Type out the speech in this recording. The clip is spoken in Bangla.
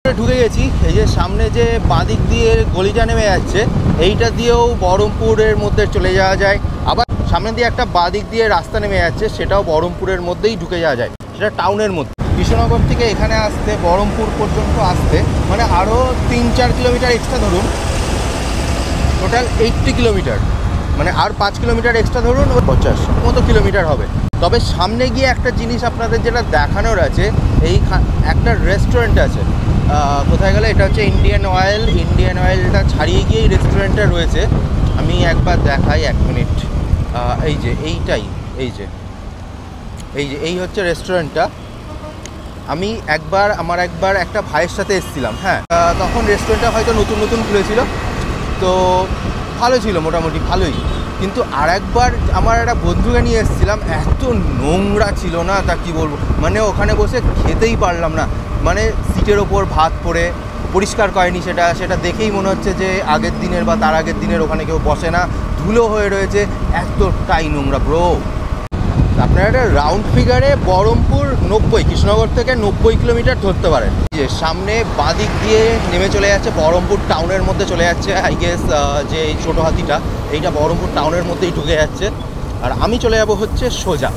ঢুকে গেছি। এই যে সামনে যে বাঁদিক দিয়ে গলিটা নেমে যাচ্ছে, এইটা দিয়েও বহরমপুরের মধ্যে চলে যাওয়া যায়। আবার সামনে দিয়ে একটা বাঁদিক দিয়ে রাস্তা নেমে যাচ্ছে, সেটাও বহরমপুরের মধ্যেই ঢুকে যাওয়া যায়, সেটা টাউনের মধ্যে। কৃষ্ণনগর থেকে এখানে আসতে, বহরমপুর পর্যন্ত আসতে মানে আরও 3-4 কিলোমিটার এক্সট্রা ধরুন, টোটাল 80 কিলোমিটার, মানে আর 5 কিলোমিটার এক্সট্রা ধরুন, 50 মতো কিলোমিটার হবে। তবে সামনে গিয়ে একটা জিনিস আপনাদের যেটা দেখানোর আছে, এই একটা রেস্টুরেন্ট আছে, কোথায় গেলে, এটা হচ্ছে ইন্ডিয়ান অয়েল। ইন্ডিয়ান অয়েলটা ছাড়িয়ে গিয়েই রেস্টুরেন্টটা রয়েছে। আমি একবার দেখাই, 1 মিনিট। এই যে এই হচ্ছে রেস্টুরেন্টটা। আমি আমার একবার একটা ভাইয়ের সাথে এসেছিলাম, হ্যাঁ, তখন রেস্টুরেন্টটা হয়তো নতুন নতুন খুলেছিল, তো ভালো ছিল, মোটামুটি ভালোই। কিন্তু আর একবার আমার একটা বন্ধুকে নিয়ে এসেছিলাম, এত নোংরা ছিল না, তা কি বলবো, মানে ওখানে বসে খেতেই পারলাম না। মানে সিটের ওপর ভাত পড়ে, পরিষ্কার করেনি সেটা দেখেই মনে হচ্ছে যে আগের দিনের বা তার আগের দিনের ওখানে কেউ বসে না, ধুলো হয়ে রয়েছে, এতটাই নোংরা ব্রো। আপনারা একটা রাউন্ড ফিগারে বহরমপুর 90, কৃষ্ণনগর থেকে 90 কিলোমিটার ধরতে পারেন। যে সামনে বাঁদিক দিয়ে নেমে চলে যাচ্ছে, বহরমপুর টাউনের মধ্যে চলে যাচ্ছে। আই গেস যে এই ছোটো হাতিটা, এইটা বহরমপুর টাউনের মধ্যেই ঢুকে যাচ্ছে। আর আমি চলে যাব হচ্ছে সোজা